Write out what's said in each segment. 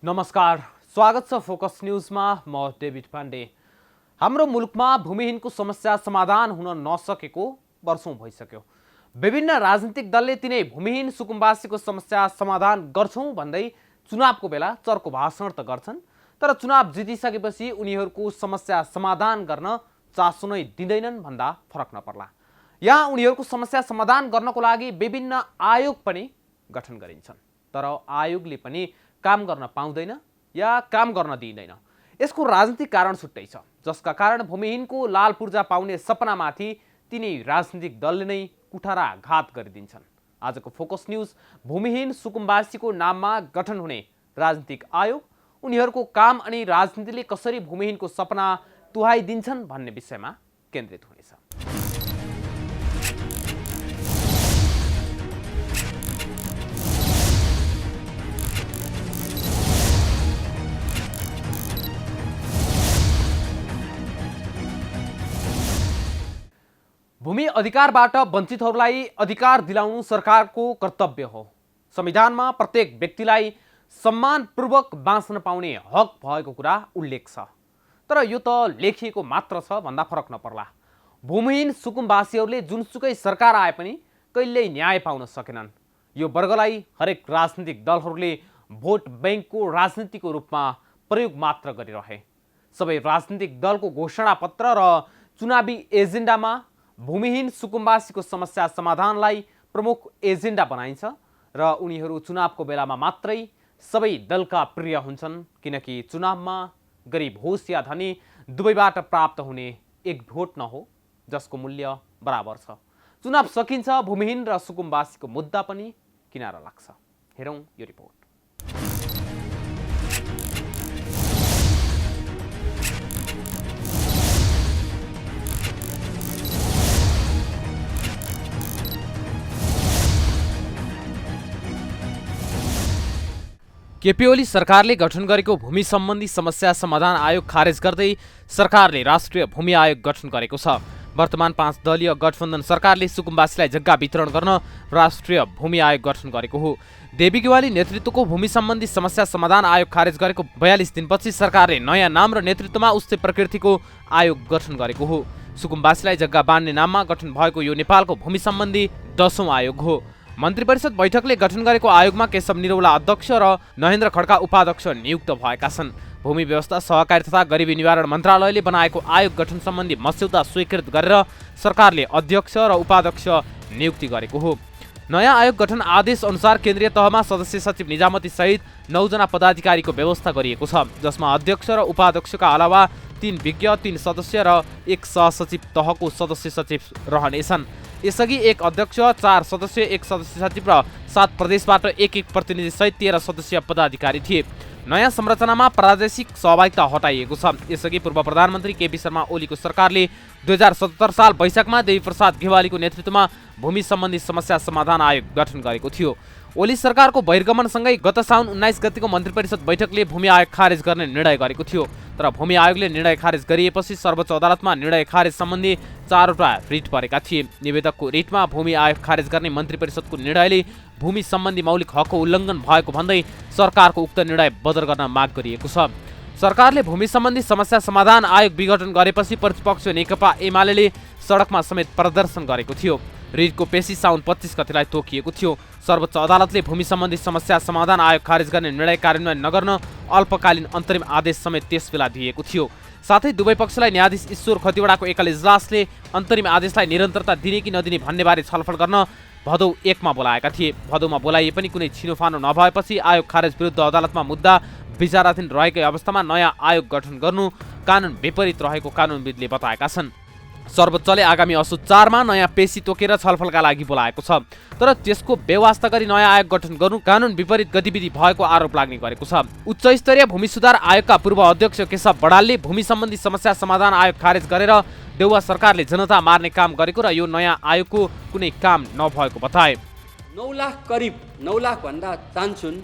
नमस्कार, स्वागत छ फोकस न्यूजमा। म डेभिड पाण्डे। हाम्रो मुलुकमा भूमिहीनको समस्या समाधान हुन नसकेको वर्षौं भइसक्यो। विभिन्न राजनीतिक दलले तिनै भूमिहीन सुकुम्बासीको समस्या समाधान गर्छौं भन्दै चुनावको बेला चर्को भाषण त गर्छन्, तर चुनाव जितिसकेपछि उनीहरूको समस्या समाधान गर्न चासो नै दिँदैनन् भन्दा फरक नपर्ला। यहाँ उनीहरूको समस्या समाधान गर्नको लागि विभिन्न आयोग पनि गठन गरिन्छन्, तर आयोगले पनि काम गर्न पाउँदैन या काम गर्न दिइँदैन। यसको राजनीतिक कारण छुट्टै छ, जसका कारण भूमिहीनको लाल पूर्जा पाउने सपनामाथि तिनै राजनीतिक दलले नै कुठाराघात गरिदिन्छन्। आजको फोकस न्यूज भूमिहीन सुकुम्बासीको नाममा गठन हुने राजनीतिक आयोग, उनीहरूको काम अनि राजनीतिले कसरी भूमिहीनको सपना तुहाइदिन्छन् भन्ने विषयमा केन्द्रित हुनेछ। भूमि अधिकारबाट वञ्चितहरूलाई अधिकार दिलाउनु सरकारको कर्तव्य हो। संविधानमा प्रत्येक व्यक्तिलाई सम्मानपूर्वक बाँच्न पाउने हक भएको कुरा उल्लेख छ, तर यो त लेखिएको मात्र छ भन्दा फरक नपर्ला। भूमिहीन सुकुम्बासीहरूले जुनसुकै सरकार आए पनि कहिल्यै न्याय पाउन सकेनन्। यो वर्गलाई हरेक राजनीतिक दलहरूले भोट बैंकको राजनीतिको रूपमा प्रयोग मात्र गरिरहे। सबै राजनीतिक दलको घोषणापत्र र चुनावी एजेन्डामा भूमिहीन सुकुम्बासीको समस्या समाधानलाई प्रमुख एजेन्डा बनाइन्छ र उनीहरू चुनावको बेलामा मात्रै सबै दलका प्रिय हुन्छन्, किनकि चुनावमा गरिब होस् या धनी दुवैबाट प्राप्त हुने एक भोट न हो जसको मूल्य बराबर छ। चुनाव सकिन्छ, भूमिहीन र सुकुम्बासीको मुद्दा पनि किनारा लाग्छ। हेरौँ यो रिपोर्ट। केपी ओली सरकारले गठन गरेको भूमि सम्बन्धी समस्या समाधान आयोग खारेज गर्दै सरकारले राष्ट्रिय भूमि आयोग गठन गरेको छ। वर्तमान 5 दलीय गठबन्धन सरकारले सुकुम्बासीलाई जग्गा वितरण गर्न राष्ट्रिय भूमि आयोग गठन गरेको हो। देवी गेवाली नेतृत्वको भूमि सम्बन्धी समस्या समाधान आयोग खारेज गरेको 42 दिनपछि सरकारले नयाँ नाम र नेतृत्वमा उस्तै प्रकृतिको आयोग गठन गरेको हो। सुकुम्बासीलाई जग्गा बाँड्ने नाममा गठन भएको यो नेपालको भूमि सम्बन्धी 10औं आयोग हो। मन्त्री परिषद बैठकले गठन गरेको आयोगमा केशव निरौला अध्यक्ष र नहेन्द्र खड्का उपाध्यक्ष नियुक्त भएका छन्। भूमि व्यवस्था, सहकारी तथा गरिबी निवारण मन्त्रालयले बनाएको आयोग गठन सम्बन्धी मस्यौदा स्वीकृत गरेर सरकारले अध्यक्ष र उपाध्यक्ष नियुक्ति गरेको हो। नयाँ आयोग गठन आदेश अनुसार केन्द्रीय तहमा सदस्य सचिव निजामती सहित 9 जना पदाधिकारीको व्यवस्था गरिएको छ, जसमा अध्यक्ष र उपाध्यक्षका अलावा 3 विज्ञ, 3 सदस्य र 1 सहसचिव तहको सदस्य सचिव रहनेछन्। यसअघि 1 अध्यक्ष, 4 सदस्य, 1 सदस्य सचिव र 7 प्रदेशबाट 1 प्रतिनिधि सहित 13 सदस्यीय पदाधिकारी थिए। नयाँ संरचनामा प्रादेशिक सहभागिता हटाइएको छ। यसअघि पूर्व प्रधानमन्त्री केपी शर्मा ओलीको सरकारले 2077 साल वैशाखमा देवी प्रसाद गेवालीको नेतृत्वमा भूमि सम्बन्धी समस्या समाधान आयोग गठन गरेको थियो। ओली सरकारको बहिर्गमनसँगै गत साउन 19 गतिको मन्त्री परिषद बैठकले भूमि आयोग खारेज गर्ने निर्णय गरेको थियो, तर भूमि आयोगले निर्णय खारेज गरिएपछि सर्वोच्च अदालतमा निर्णय खारेज सम्बन्धी 4 वटा रिट परेका थिए। निवेदकको रिटमा भूमि आयोग खारेज गर्ने मन्त्री परिषदको निर्णयले भूमि सम्बन्धी मौलिक हकको उल्लङ्घन भएको भन्दै सरकारको उक्त निर्णय बदर गर्न माग गरिएको छ। सरकारले भूमि सम्बन्धी समस्या समाधान आयोग विघटन गरेपछि प्रतिपक्ष नेकपा एमाले सडकमा समेत प्रदर्शन गरेको थियो। रिटको पेशी साउन 25 गतेलाई तोकिएको थियो। सर्वोच्च अदालतले भूमि सम्बन्धी समस्या समाधान आयोग खारेज गर्ने निर्णय कार्यान्वयन नगर्न अल्पकालीन अन्तरिम आदेश समेत त्यसबेला दिएको थियो। साथै दुवै पक्षलाई न्यायाधीश ईश्वर खतिवडाको एकल इजलासले अन्तरिम आदेशलाई निरन्तरता दिने कि नदिने भन्नेबारे छलफल गर्न भदौ 1 मा बोलाएका थिए। भदौमा बोलाइए पनि कुनै छिनोफानो नभएपछि आयोग खारेज विरुद्ध अदालतमा मुद्दा विचाराधीन रहेकै अवस्थामा नयाँ आयोग गठन गर्नु कानुन विपरीत रहेको कानुनविदले बताएका छन्। सर्वोच्चले आगामी असोज 4 मा नयाँ पेशी तोकेर छलफलका लागि बोलाएको छ, तर त्यसको बेवास्ता गरी नयाँ आयोग गठन गर्नु कानुन विपरीत गतिविधि भएको आरोप लाग्ने गरेको छ। उच्च स्तरीय भूमि सुधार आयोगका पूर्व अध्यक्ष केशव बडालले भूमि सम्बन्धी समस्या समाधान आयोग खारेज गरेर देउवा सरकारले जनता मार्ने काम गरेको र यो नयाँ आयोगको कुनै काम नभएको बताए। 9 लाख करिब 9 लाख भन्दा चान्सुन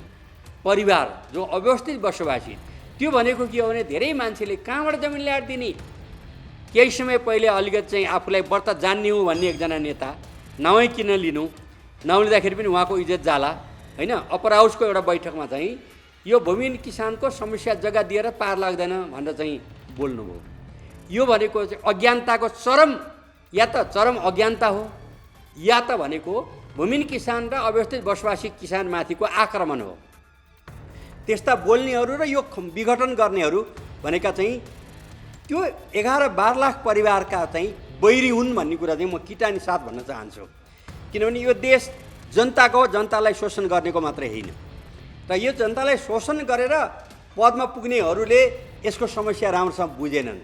परिवार जो अव्यवस्थित बसोबासी, त्यो भनेको के हो भने धेरै मान्छेले कहाँबाट जमिन ल्याएर दिने। केही समय पहिले अलिकति चाहिँ आफूलाई व्रत जान्ने हो भन्ने एकजना नेता नाउँ किन लिनु, नलिँदाखेरि पनि उहाँको इज्जत जाला हैन। अप्पर हाउसको एउटा बैठकमा चाहिँ यो भूमिहीन किसानको समस्या जग्गा दिएर पार लाग्दैन भनेर चाहिँ बोल्नुभयो। यो भनेको चाहिँ अज्ञानताको चरम या त चरम अज्ञानता हो या त भनेको भूमिहीन किसान र अव्यवस्थित बसोबासी किसानमाथिको आक्रमण हो। त्यस्ता बोल्नेहरू र यो विघटन गर्नेहरू भनेका चाहिँ त्यो 11-12 लाख परिवारका चाहिँ बैरी हुन् भन्ने कुरा चाहिँ म किटानी साथ भन्न चाहन्छु। किनभने यो देश जनताको जनतालाई शोषण गर्नेको मात्रै होइन र यो जनतालाई शोषण गरेर पदमा पुग्नेहरूले यसको समस्या राम्रोसँग बुझेनन्।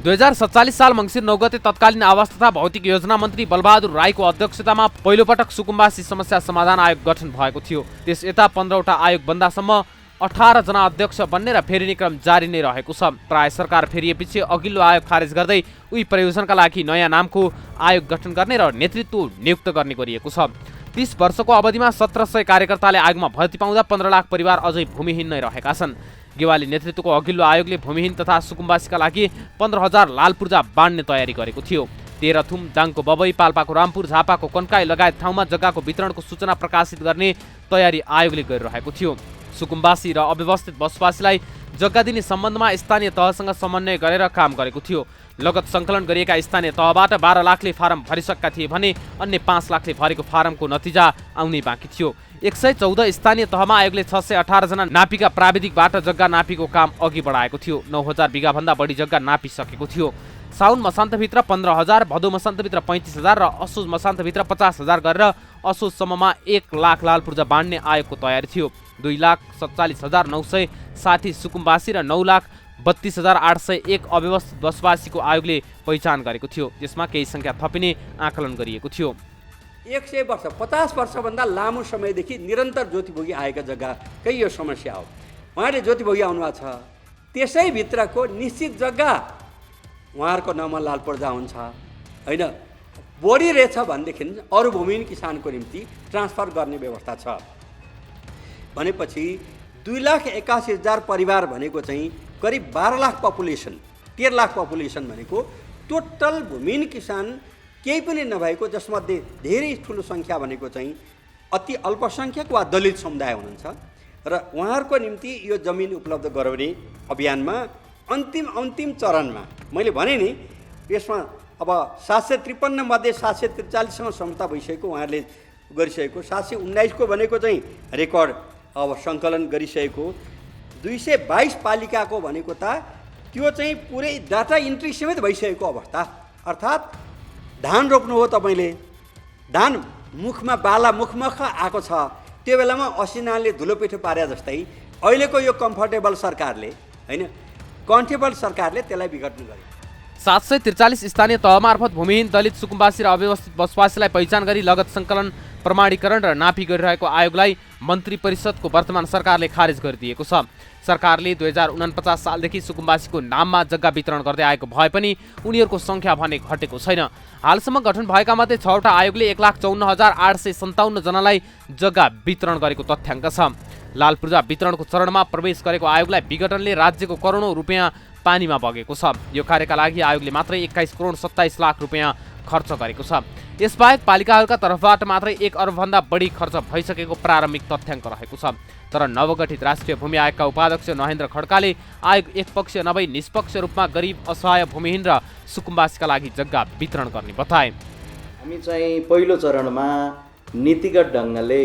2047 साल मङ्सिर 9 गते तत्कालीन आवास तथा भौतिक योजना मन्त्री बलबहादुर राईको अध्यक्षतामा पहिलोपटक सुकुम्बासी समस्या समाधान आयोग गठन भएको थियो। त्यस यता 15वटा आयोग बन्दासम्म 18 जना अध्यक्ष बन्ने र फेरिने क्रम जारी नै रहेको छ। प्राय सरकार फेरिएपछि अघिल्लो आयोग खारेज गर्दै उही प्रयोजनका लागि नयाँ नामको आयोग गठन गर्ने र नेतृत्व नियुक्त गर्ने गरिएको छ। 30 वर्षको अवधिमा 1700 कार्यकर्ताले आयोगमा भर्ती पाउँदा 15 लाख परिवार अझै भूमिहीन नै रहेका छन्। गेवाली नेतृत्वको अघिल्लो आयोगले भूमिहीन तथा सुकुम्बासीका लागि 15,000 लाल पूर्जा बाँड्ने तयारी गरेको थियो। तेह्रथुम, दाङको बबई, पाल्पाको रामपुर, झापाको कन्काई लगायत ठाउँमा जग्गाको वितरणको सूचना प्रकाशित गर्ने तयारी आयोगले गरिरहेको थियो। सुकुम्बासी र अव्यवस्थित बसोबासीलाई जग्गा दिने सम्बन्धमा स्थानीय तहसँग समन्वय गरेर काम गरेको थियो। लगत सङ्कलन गरिएका स्थानीय तहबाट 12 लाखले फारम भरिसकेका थिए भने अन्य 5 लाखले भरेको फारमको नतिजा आउनै बाँकी थियो। 114 स्थानीय तहमा आयोगले 618 जना नापीका प्राविधिकबाट जग्गा नापीको काम अघि बढाएको थियो। 9,000 बिघाभन्दा बढी जग्गा नापिसकेको थियो। साउन मसान्तभित्र 15,000, भदौ मसान्तभित्र 35,000 र असोज मसान्तभित्र 50,000 गरेर असोजसम्ममा 1 लाख लाल पूर्जा बाँड्ने आयोगको तयारी थियो। 2,47,960 सुकुम्बासी र 9,32,801 अव्यवस्थित बसोबासीको आयोगले पहिचान गरेको थियो। त्यसमा केही सङ्ख्या थपिने आकलन गरिएको थियो। 100 वर्ष 50 वर्षभन्दा लामो समयदेखि निरन्तर ज्योतिभोगी आएका जग्गाकै यो समस्या हो। उहाँले ज्योतिभोगी आउनुभएको छ, त्यसैभित्रको निश्चित जग्गा उहाँहरूको नाममा लाल पूर्जा हुन्छ होइन, बढी रहेछ भनेदेखि अरू भूमिहीन किसानको निम्ति ट्रान्सफर गर्ने व्यवस्था छ भनेपछि 2,81,000 परिवार भनेको चाहिँ करिब 12 लाख पपुलेसन, 13 लाख पपुलेसन भनेको टोटल भूमिहीन किसान केही पनि नभएको, जसमध्ये धेरै ठुलो सङ्ख्या भनेको चाहिँ अति अल्पसङ्ख्यक वा दलित समुदाय हुनुहुन्छ र उहाँहरूको निम्ति यो जमिन उपलब्ध गराउने अभियानमा अन्तिम चरणमा मैले भने नि यसमा अब 753 मध्ये 743सँग समझौता भइसकेको उहाँहरूले गरिसकेको, 719को भनेको चाहिँ रेकर्ड अब सङ्कलन गरिसकेको, 222 पालिकाको भनेको त त्यो चाहिँ पुरै डाटा इन्ट्री समेत भइसकेको अवस्था। अर्थात् धान रोप्नु हो तपाईँले, धान मुखमा बाला मुखमुख आएको छ, त्यो बेलामा असिनाले धुलो पिठो पारे जस्तै अहिलेको यो कम्फर्टेबल सरकारले होइन, कन्फर्टेबल सरकारले त्यसलाई विघटन गर्यो। 743 स्थानीय तह मार्फत भूमिहीन दलित सुकुम्बासी र अव्यवस्थित बसोबासीलाई पहिचान गरी लगत सङ्कलन प्रमाणीकरण र नापी गरिरहेको आयोगलाई मन्त्री परिषदको वर्तमान सरकारले खारेज गरिदिएको छ। सरकारले 2049 सालदेखि सुकुम्बासीको नाममा जग्गा वितरण गर्दै आएको भए पनि उनीहरूको सङ्ख्या भने घटेको छैन। हालसम्म गठन भएका मध्ये 6वटा आयोगले 1,54,857 जनालाई जग्गा वितरण गरेको तथ्याङ्क छ। लाल पूर्जा वितरणको चरणमा प्रवेश गरेको आयोगलाई विघटनले राज्यको करोडौँ रुपियाँ पानीमा बगेको छ। यो कार्यका लागि आयोगले मात्रै 21 करोड 27 लाख रुपियाँ खर्च गरेको छ। यसबाहेक पालिकाहरूका तर्फबाट मात्रै 1 अरबभन्दा बढी खर्च भइसकेको प्रारम्भिक तथ्याङ्क रहेको छ। तर नवगठित राष्ट्रिय भूमि आयोगका उपाध्यक्ष नहेन्द्र खड्काले आयोग एकपक्षीय नभई निष्पक्ष रूपमा गरिब, असहाय भूमिहीन र सुकुम्बासीका लागि जग्गा वितरण गर्ने बताए। हामी चाहिँ पहिलो चरणमा नीतिगत ढङ्गले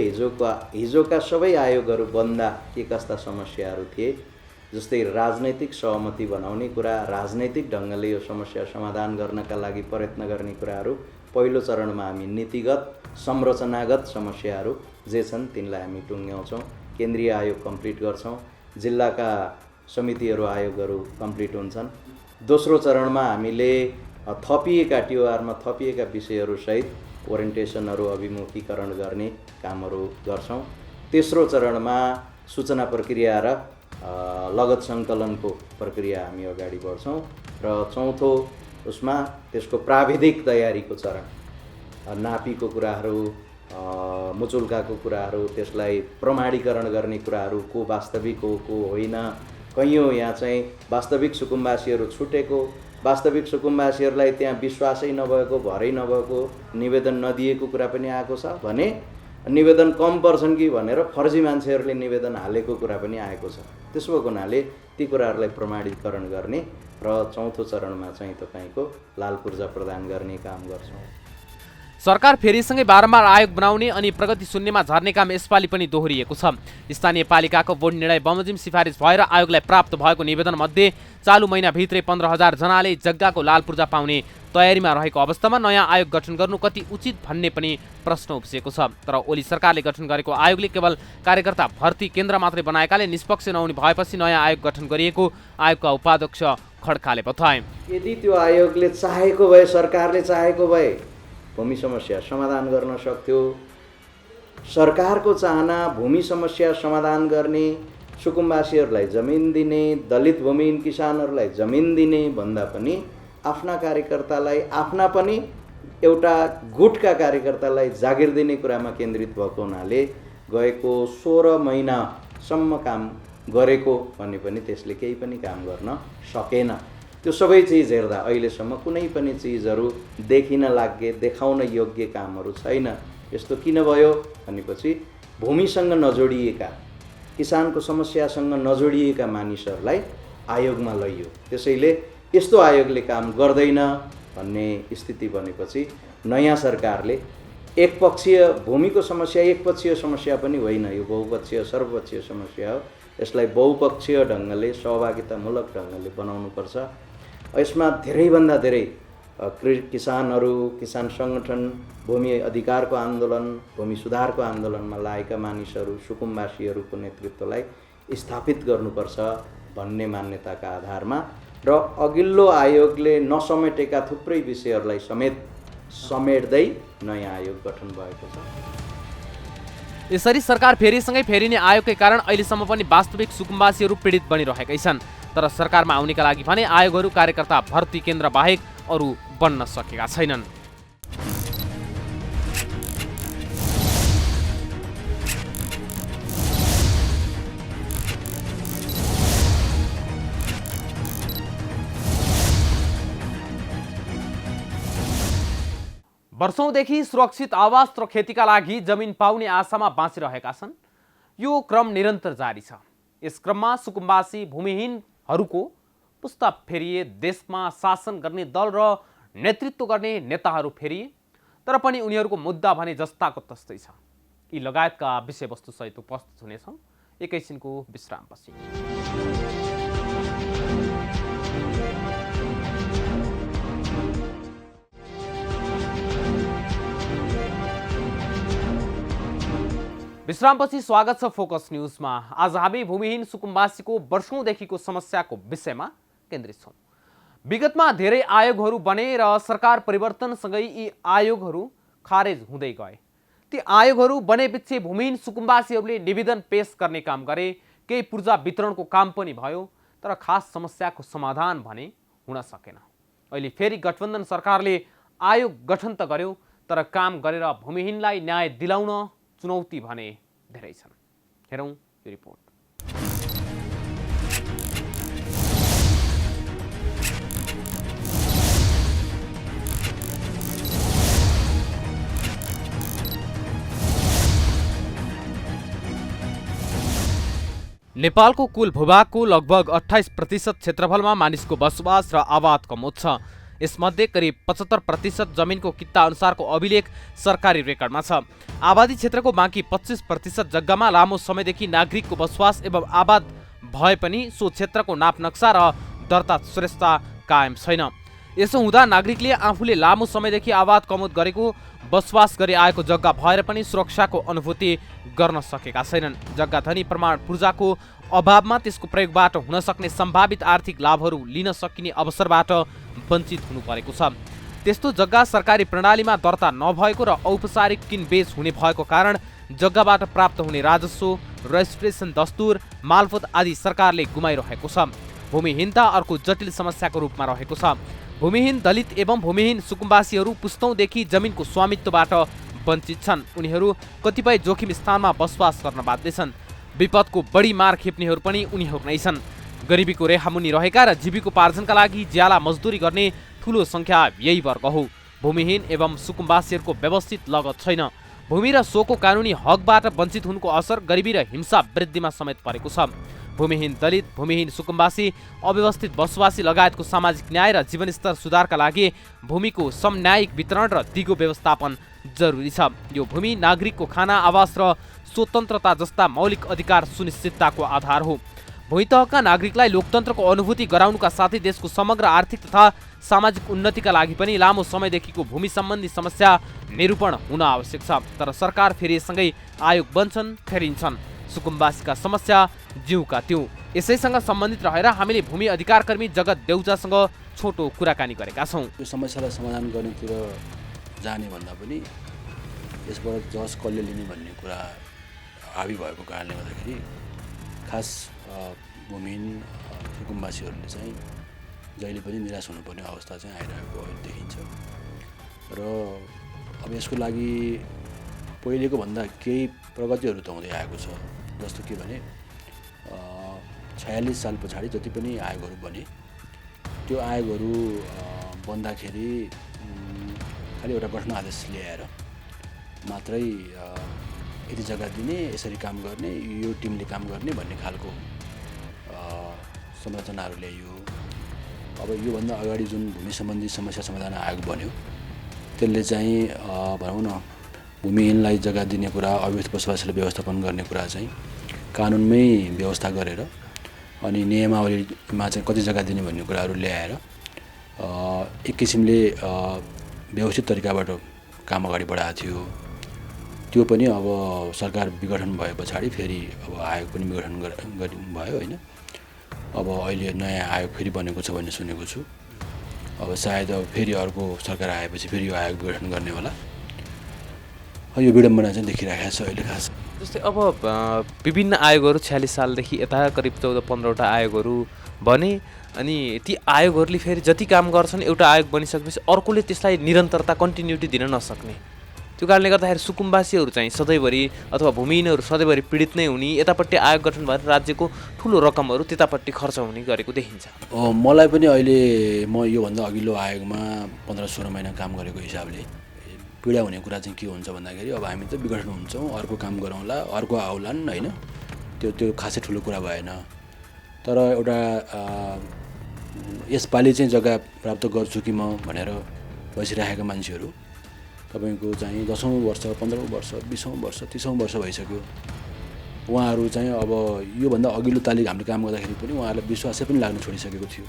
हिजोका सबै आयोगहरू बन्दा के कस्ता समस्याहरू थिए, जस्तै राजनैतिक सहमति बनाउने कुरा, राजनैतिक ढङ्गले यो समस्या समाधान गर्नका लागि प्रयत्न गर्ने कुराहरू पहिलो चरणमा हामी नीतिगत संरचनागत समस्याहरू जे छन् तिनलाई हामी टुङ्ग्याउँछौँ। केन्द्रीय आयोग कम्प्लिट गर्छौँ, जिल्लाका समितिहरू आयोगहरू कम्प्लिट हुन्छन्। दोस्रो चरणमा हामीले थपिएका टिओआरमा थपिएका विषयहरूसहित ओरिएन्टेसनहरू अभिमुखीकरण गर्ने कामहरू गर्छौँ। तेस्रो चरणमा सूचना प्रक्रिया र लगत सङ्कलनको प्रक्रिया हामी अगाडि बढ्छौँ र चौथो उसमा त्यसको प्राविधिक तयारीको चरण, नापीको कुराहरू, मुचुल्काको कुराहरू, त्यसलाई प्रमाणीकरण गर्ने कुराहरू, को वास्तविक हो को होइन, कैयौँ यहाँ चाहिँ वास्तविक सुकुम्बासीहरू छुटेको, वास्तविक सुकुम्बासीहरूलाई त्यहाँ विश्वासै नभएको, भरै नभएको, निवेदन नदिएको कुरा पनि आएको छ भने निवेदन कम पर्छन् कि भनेर फर्जी मान्छेहरूले निवेदन हालेको कुरा पनि आएको छ। त्यसो भएको हुनाले ती कुराहरूलाई प्रमाणीकरण गर्ने र चौथो चरणमा चाहिँ तपाईँको लाल पूर्जा प्रदान गर्ने काम गर्छौँ। सरकार फेरिसँगै बारम्बार आयोग बनाउने अनि प्रगति शून्यमा झर्ने काम यसपालि पनि दोहोरिएको छ। स्थानीय पालिकाको बोर्ड निर्णय बमोजिम सिफारिस भएर आयोगलाई प्राप्त भएको निवेदन मध्ये चालु महिनाभित्रै 15,000 जनाले जग्गाको लाल पूर्जा पाउने तयारीमा रहेको अवस्थामा नयाँ आयोग गठन गर्नु कति उचित भन्ने पनि प्रश्न उब्जिएको छ। तर ओली सरकारले गठन गरेको आयोगले केवल कार्यकर्ता भर्ती केन्द्र मात्रै बनाएकाले निष्पक्ष नहुने भएपछि नयाँ आयोग गठन गरिएको आयोगका उपाध्यक्ष खड्काले बताए। यदि त्यो आयोगले चाहेको भए, सरकारले चाहेको भए भूमि समस्या समाधान गर्न सक्थ्यो। सरकारको चाहना भूमि समस्या समाधान गर्ने, सुकुम्बासीहरूलाई जमिन दिने, दलित भूमिहीन किसानहरूलाई जमिन दिने भन्दा पनि आफ्ना कार्यकर्तालाई, आफ्ना पनि एउटा गुटका कार्यकर्तालाई जागिर दिने कुरामा केन्द्रित भएको हुनाले गएको 16 महिनासम्म काम गरेको भने पनि त्यसले केही पनि काम गर्न सकेन। त्यो सबै चिज हेर्दा अहिलेसम्म कुनै पनि चिजहरू देखिन लाग्ने, देखाउन योग्य कामहरू छैन। यस्तो किन भयो भनेपछि भूमिसँग नजोडिएका, किसानको समस्यासँग नजोडिएका मानिसहरूलाई आयोगमा लैयो। त्यसैले यस्तो आयोगले काम गर्दैन भन्ने स्थिति बनेपछि नयाँ सरकारले एकपक्षीय भूमिको समस्या एकपक्षीय समस्या पनि होइन, यो बहुपक्षीय सर्वपक्षीय समस्या हो। यसलाई बहुपक्षीय ढङ्गले, सहभागितामूलक ढङ्गले बनाउनुपर्छ। यसमा धेरैभन्दा धेरै किसानहरू, किसान सङ्गठन, भूमि अधिकारको आन्दोलन, भूमि सुधारको आन्दोलनमा लागेका मानिसहरू, सुकुम्बासीहरूको नेतृत्वलाई स्थापित गर्नुपर्छ भन्ने मान्यताका आधारमा र अघिल्लो आयोगले नसमेटेका थुप्रै विषयहरूलाई समेट्दै नयाँ आयोग गठन भएको छ। यसरी सरकार फेरिसँगै फेरिने आयोगकै कारण अहिलेसम्म पनि वास्तविक सुकुम्बासीहरू पीडित बनिरहेकै छन्। तर सरकारमा आउनेका लागि भने आयोगहरू कार्यकर्ता भर्ती केन्द्र बाहेक अरू बन्न सकेका छैनन्। वर्षौंदेखि सुरक्षित आवास र खेतीका लागि जमिन पाउने आशामा बाँचिरहेका छन्। यो क्रम निरन्तर जारी छ। यस क्रममा सुकुम्बासी भूमिहीनहरूको पुस्ता फेरिए, देशमा शासन गर्ने दल र नेतृत्व गर्ने नेताहरू फेरिए, तर पनि उनीहरूको मुद्दा भने जस्ताको तस्तै छ। यी लगायतका विषयवस्तु सहित उपस्थित हुनेछौँ एकैछिनको विश्रामपछि। विश्रामपछि स्वागत छ फोकस न्यूजमा। आज हामी भूमिहीन सुकुम्बासीको वर्षौंदेखिको समस्याको विषयमा केन्द्रित छौँ। विगतमा धेरै आयोगहरू बने र सरकार परिवर्तनसँगै यी आयोगहरू खारेज हुँदै गए। ती आयोगहरू बनेपछि भूमिहीन सुकुम्बासीहरूले निवेदन पेश गर्ने काम गरे, केही पूर्जा वितरणको काम पनि भयो, तर खास समस्याको समाधान भने हुन सकेन। अहिले फेरि गठबन्धन सरकारले आयोग गठन त गर्यो, तर काम गरेर भूमिहीनलाई न्याय दिलाउन चुनौती भने धेरै छन्। हेरौँ यो रिपोर्ट। नेपालको कुल भूभागको लगभग 28% क्षेत्रफलमा मानिसको बसोबास र आबाद कमोत छ। यसमध्ये करिब 75% जमिनको कित्ता अनुसारको अभिलेख सरकारी रेकर्डमा छ। आबादी क्षेत्रको बाँकी 25% जग्गामा लामो समयदेखि नागरिकको बसोबास एवं आबाद भए पनि सो क्षेत्रको नाप नक्सा र दर्ता श्रेष्ठता कायम छैन। यसो हुँदा नागरिकले आफूले लामो समयदेखि आबाद कमोत गरेको, बसोबास गरी आएको जग्गा भएर पनि सुरक्षाको अनुभूति गर्न सकेका छैनन्। जग्गा धनी प्रमाण पूर्जाको अभावमा त्यसको प्रयोगबाट हुन सक्ने सम्भावित आर्थिक लाभहरू लिन सकिने अवसरबाट वञ्चित हुनु परेको छ। त्यस्तो जग्गा सरकारी प्रणालीमा दर्ता नभएको र औपचारिक किनबेच हुने भएको कारण जग्गाबाट प्राप्त हुने राजस्व, रजिस्ट्रेसन दस्तुर, मालपोत आदि सरकारले गुमाइरहेको छ। भूमिहीनता अर्को जटिल समस्याको रूपमा रहेको छ। भूमिहीन दलित एवं भूमिहीन सुकुम्बासीहरू पुस्तौंदेखि जमिनको स्वामित्वबाट वञ्चित छन्। उनीहरू कतिपय जोखिम स्थानमा बसोबास गर्न बाध्य छन्। विपदको बढी मार खेप्नेहरू पनि उनीहरू नै छन्। गरिबीको रेखामुनि रहेका र जीविकोपार्जनका लागि ज्याला मजदुरी गर्ने ठूलो संख्या यही वर्ग हो। भूमिहीन एवं सुकुम्बासीहरूको व्यवस्थित लगत छैन। भूमि र सोको कानुनी हकबाट वञ्चित हुनुको असर गरिबी र हिंसा वृद्धिमा समेत परेको छ। भूमिहीन दलित, भूमिहीन सुकुम्बासी, अव्यवस्थित बसोबासी लगायतको सामाजिक न्याय र जीवनस्तर सुधारका लागि भूमिको समन्यायिक वितरण र दिगो व्यवस्थापन जरुरी छ। यो भूमि नागरिकको खाना, आवास र स्वतन्त्रता जस्ता मौलिक अधिकार सुनिश्चितताको आधार हो। भूमि तहका नागरिकलाई लोकतन्त्रको अनुभूति गराउनुका साथै देशको समग्र आर्थिक तथा सामाजिक उन्नतिका लागि पनि लामो समयदेखिको भूमि सम्बन्धी समस्या निरूपण हुन आवश्यक छ। तर सरकार फेरि यससँगै आयोग बन्छन्, फेरिन्छन्। सुकुम्बासीका समस्या जिउका त्यौं। यसैसँग सम्बन्धित रहेर हामीले भूमि अधिकारकर्मी जगत देउचासँग छोटो कुराकानी गरेका छौँ। यो समस्यालाई समाधान गर्नेतिर जाने भन्दा पनि यसबाट जस कसले लिने भन्ने कुरा हाबी भएको कारणले गर्दाखेरि खास भूमिहीन सुकुम्बासीहरूले चाहिँ जहिले पनि निराश हुनुपर्ने अवस्था चाहिँ आइरहेको देखिन्छ र अब यसको लागि पहिलेको भन्दा केही प्रगतिहरू त हुँदै आएको छ। जस्तो के भने 46 साल पछाडि जति पनि आयोगहरू बने त्यो आयोगहरू बन्दाखेरि खालि एउटा गठन आदेश ल्याएर मात्रै यति जग्गा दिने, यसरी काम गर्ने, यो टिमले काम गर्ने भन्ने खालको संरचनाहरू ल्याइयो। अब योभन्दा अगाडि जुन भूमि सम्बन्धी समस्या समाधान आयोग बन्यो त्यसले चाहिँ भनौँ न भूमिहीनलाई जग्गा दिने कुरा, अवैध बसोबासीलाई व्यवस्थापन गर्ने कुरा चाहिँ कानुनमै व्यवस्था गरेर अनि नियमावलीमा चाहिँ कति जग्गा दिने भन्ने कुराहरू ल्याएर एक किसिमले व्यवस्थित तरिकाबाट काम अगाडि बढाएको थियो। त्यो पनि अब सरकार विघटन भए पछाडि फेरि अब आयोग पनि विघटन भयो होइन। अब अहिले नयाँ आयोग फेरि बनेको छ भन्ने सुनेको छु। अब सायद फेरि अर्को सरकार आएपछि फेरि यो आयोग विघटन गर्ने होला। यो विडम्बना चाहिँ देखिरहेको छ अहिले खास। जस्तै अब विभिन्न आयोगहरू 46 सालदेखि यता करिब 14-15वटा आयोगहरू बने अनि ती आयोगहरूले फेरि जति काम गर्छन् एउटा आयोग बनिसकेपछि अर्कोले त्यसलाई निरन्तरता कन्टिन्युटी दिन नसक्ने। त्यो कारणले गर्दाखेरि सुकुम्बासीहरू चाहिँ सधैँभरि अथवा भूमिहीनहरू सधैँभरि पीडित नै हुने, यतापट्टि आयोग गठन भएर राज्यको ठुलो रकमहरू त्यतापट्टि खर्च हुने गरेको देखिन्छ। मलाई पनि अहिले म योभन्दा अघिल्लो आयोगमा 15-16 महिना काम गरेको हिसाबले पीडा हुने कुरा चाहिँ के हुन्छ भन्दाखेरि अब हामी त विघटन हुन्छौँ, अर्को काम गरौँला, अर्को आउलान् होइन। त्यो खासै ठुलो कुरा भएन। तर एउटा यसपालि चाहिँ जग्गा प्राप्त गर्छु कि म भनेर बसिरहेका मान्छेहरू तपाईँको चाहिँ 10औँ वर्ष, 15औँ वर्ष, 20औँ वर्ष, 30औँ वर्ष भइसक्यो। उहाँहरू चाहिँ अब योभन्दा अघिल्लो तालिक हामीले काम गर्दाखेरि पनि उहाँहरूलाई विश्वासै पनि लाग्न छोडिसकेको थियो।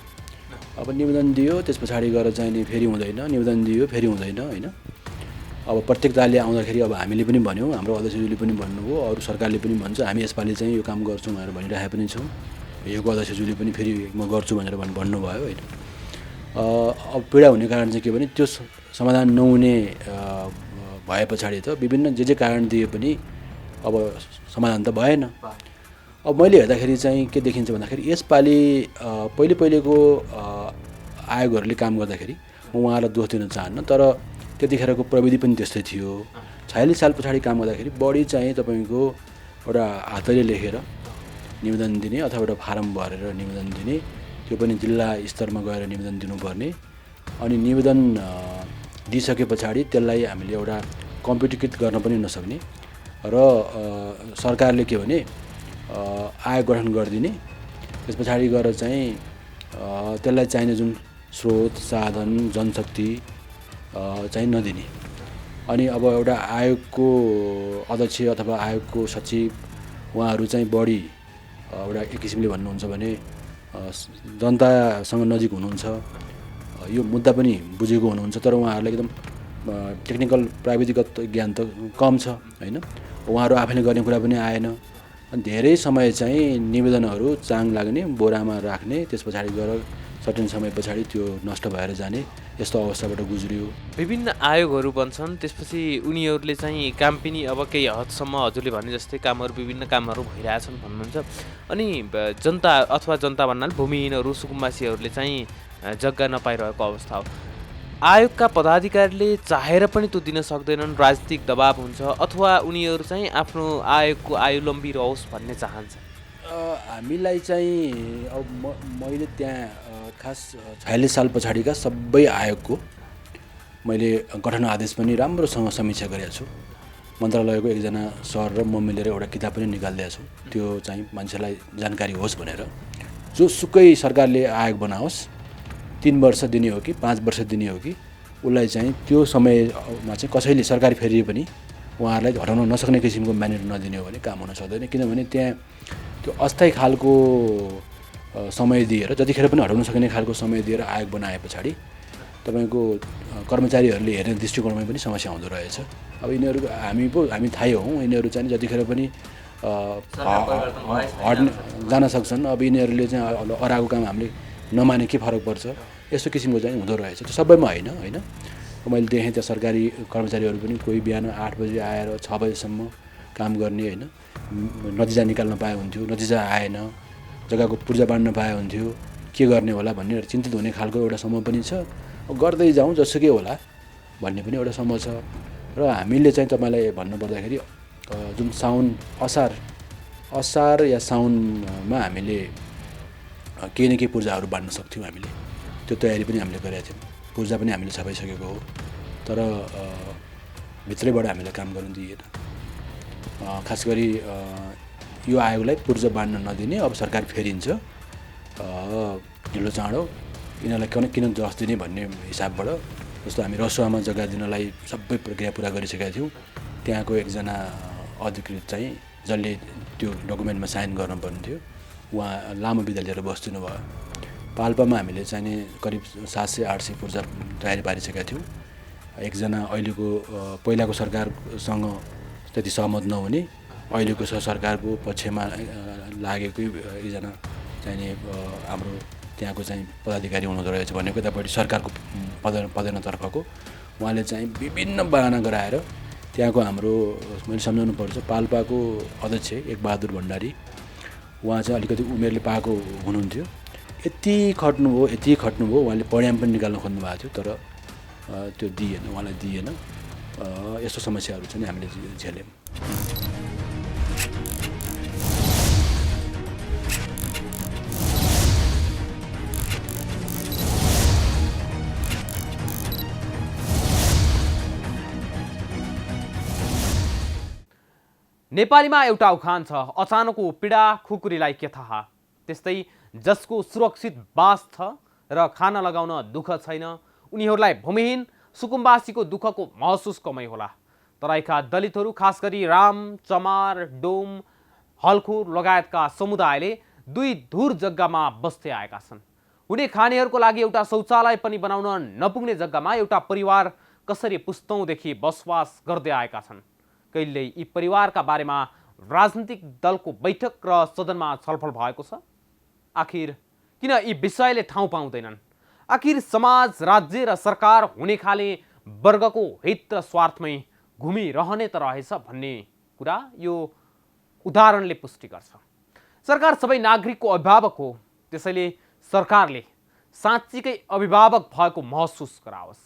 अब निवेदन दियो, त्यस पछाडि गएर चाहिँ नि फेरि हुँदैन, निवेदन दियो फेरि हुँदैन होइन। अब प्रत्येक तालले आउँदाखेरि अब हामीले पनि भन्यौँ, हाम्रो अध्यक्षज्यूले पनि भन्नुभयो, अरू सरकारले पनि भन्छ हामी यसपालि चाहिँ यो काम गर्छौँ भनेर भनिरहेको पनि छौँ। योको अध्यक्षज्यूले पनि फेरि म गर्छु भनेर भन्नुभयो होइन। अब पीडा हुने कारण चाहिँ के भने त्यो समाधान नहुने भए पछाडि त विभिन्न जे कारण दिए पनि अब समाधान त भएन। अब मैले हेर्दाखेरि चाहिँ के देखिन्छ भन्दाखेरि यसपालि पहिलेको आयोगहरूले काम गर्दाखेरि म उहाँहरूलाई दोष दिन चाहन्न, तर त्यतिखेरको प्रविधि पनि त्यस्तै थियो। 46 साल पछाडि काम गर्दाखेरि बढी चाहिँ तपाईँको एउटा हातले लेखेर निवेदन दिने अथवा एउटा फारम भरेर निवेदन दिने, त्यो पनि जिल्ला स्तरमा गएर निवेदन दिनुपर्ने। अनि निवेदन दिइसके पछाडि त्यसलाई हामीले एउटा कम्प्युटरीकृत गर्न पनि नसक्ने र सरकारले के भने आयोग गठन गरिदिने, त्यस पछाडि गएर चाहिँ त्यसलाई चाहिने जुन स्रोत, साधन, जनशक्ति चाहिँ नदिने। अनि अब एउटा आयोगको अध्यक्ष अथवा आयोगको सचिव उहाँहरू चाहिँ बढी एउटा एक किसिमले भन्नुहुन्छ भने जनतासँग नजिक हुनुहुन्छ, यो मुद्दा पनि बुझेको हुनुहुन्छ, तर उहाँहरूलाई एकदम टेक्निकल प्राविधिकगत ज्ञान त कम छ होइन। उहाँहरू आफैले गर्ने कुरा पनि आएन। अनि धेरै समय चाहिँ निवेदनहरू चाङ लाग्ने, बोरामा राख्ने, त्यस पछाडि गएर सर्टेन समय पछाडि त्यो नष्ट भएर जाने, यस्तो अवस्थाबाट गुज्रियो। विभिन्न आयोगहरू बन्छन्, त्यसपछि उनीहरूले चाहिँ काम पनि अब केही हदसम्म हजुरले भने जस्तै कामहरू विभिन्न कामहरू भइरहेछन् भन्नुहुन्छ। अनि जनता अथवा जनता भन्नाले भूमिहीनहरू, सुकुम्बासीहरूले चाहिँ जग्गा नपाइरहेको अवस्था हो। आयोगका पदाधिकारीले चाहेर पनि त्यो दिन सक्दैनन्, राजनीतिक दबाब हुन्छ अथवा उनीहरू चाहिँ आफ्नो आयोगको आयु लम्बी रहोस् भन्ने चाहन्छ। हामीलाई चाहिँ अब मैले त्यहाँ खास 46 साल पछाडिका सबै आयोगको मैले गठन आदेश पनि राम्रोसँग समीक्षा गरेको छु। मन्त्रालयको एकजना सर र म मिलेर एउटा किताब पनि निकालिदिएको छु। त्यो चाहिँ मान्छेलाई जानकारी होस् भनेर, जोसुकै सरकारले आयोग बनाओस् 3 वर्ष दिने हो कि 5 वर्ष दिने हो कि उसलाई चाहिँ त्यो समयमा चाहिँ कसैले सरकार फेरिए पनि उहाँहरूलाई हटाउन नसक्ने किसिमको म्यानेट नदिने हो भने काम हुन सक्दैन। किनभने त्यहाँ त्यो अस्थायी खालको समय दिएर जतिखेर पनि हटाउन सक्ने खालको समय दिएर आयोग बनाए पछाडि तपाईँको कर्मचारीहरूले हेर्ने दृष्टिकोणमा पनि समस्या हुँदो रहेछ। अब यिनीहरू हामी थाहै हौँ, यिनीहरू चाहिँ जतिखेर पनि हट्ने जान सक्छन्। अब यिनीहरूले चाहिँ अराको काम हामीले नमाने के फरक पर्छ, यस्तो किसिमको चाहिँ हुँदो रहेछ। त्यो सबैमा होइन। मैले देखेँ त्यहाँ सरकारी कर्मचारीहरू पनि कोही बिहान 8 बजी आएर 6 बजीसम्म काम गर्ने होइन, नतिजा निकाल्न पाए हुन्थ्यो, नतिजा आएन, जग्गाको पूर्जा बाँड्न पाए हुन्थ्यो, के गर्ने होला भन्ने चिन्तित हुने खालको एउटा समय पनि छ। गर्दै जाउँ जसुकै होला भन्ने पनि एउटा समय छ। र हामीले चाहिँ तपाईँलाई भन्नुपर्दाखेरि जुन असार या साउनमा हामीले केही न केही पूर्जाहरू बाँड्न सक्थ्यौँ। हामीले त्यो तयारी पनि हामीले गरेका थियौँ। पूर्जा पनि हामीले छापिसकेको हो, तर भित्रैबाट हामीलाई काम गर्नु दिएन। खास गरी यो आयोगलाई पूर्जा बाँड्न नदिने, अब सरकार फेरिन्छ ढिलो चाँडो, यिनीहरूलाई किन जस दिने भन्ने हिसाबबाट, जस्तो हामी रसुवामा जग्गा दिनलाई सबै प्रक्रिया पुरा गरिसकेका थियौँ। त्यहाँको एकजना अधिकृत चाहिँ जसले त्यो डकुमेन्टमा साइन गर्नुपर्ने थियो, उहाँ लामो बिदा लिएर बस्दिनु भयो। पाल्पामा हामीले चाहिने करिब 700-800 पूर्जा तयारी पारिसकेका थियौँ। एकजना अहिलेको पहिलाको सरकारसँग त्यति सहमत नहुने, अहिलेको सरकारको पक्षमा लागेकै एकजना चाहिने हाम्रो त्यहाँको चाहिँ पदाधिकारी हुनुहुँदो रहेछ भनेको यतापट्टि सरकारको पदेनतर्फको, उहाँले चाहिँ विभिन्न बहाना गराएर त्यहाँको हाम्रो, मैले सम्झाउनु पर्छ, पाल्पाको अध्यक्ष एकबहादुर भण्डारी, उहाँ चाहिँ अलिकति उमेरले पाएको हुनुहुन्थ्यो। यति खट्नुभयो उहाँले परिणाम पनि निकाल्न खोज्नु भएको थियो, तर त्यो दिएन, उहाँलाई दिएन। यस्तो समस्याहरू चाहिँ हामीले झेल्यौँ। नेपालीमा एउटा उखान छ, अचानकको पीडा खुकुरीलाई के थाहा। त्यस्तै जसको सुरक्षित बास छ र खान लगाउन दुःख छैन, उनीहरूलाई भूमिहीन सुकुम्बासीको दुःखको महसुस कमै होला। तराईका दलितहरू, खास गरी राम, चमार, डोम, हलखुर लगायतका समुदायले 2 धुर जग्गामा बस्दै आएका छन्। हुने खानेहरूको लागि एउटा शौचालय पनि बनाउन नपुग्ने जग्गामा एउटा परिवार कसरी पुस्तौँदेखि बसोबास गर्दै आएका छन्। कहिले यी परिवारका बारेमा राजनीतिक दलको बैठक र सदनमा छलफल भएको छ? आखिर किन यी विषयले ठाउँ पाउँदैनन्? आखिर समाज, राज्य र सरकार हुने खाले वर्गको हित र स्वार्थमै घुमिरहने त रहेछ भन्ने कुरा यो उदाहरणले पुष्टि गर्छ। सरकार सबै नागरिकको अभिभावक हो, त्यसैले सरकारले साँच्चीकै अभिभावक भएको महसुस गराओस्।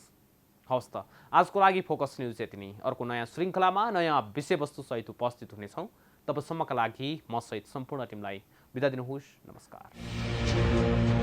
हवस् त, आजको लागि फोकस न्युज यति नै। अर्को नयाँ श्रृङ्खलामा नयाँ विषयवस्तुसहित उपस्थित हुनेछौँ। तबसम्मका लागि म सहित सम्पूर्ण टिमलाई बिदा दिनुहोस्। नमस्कार।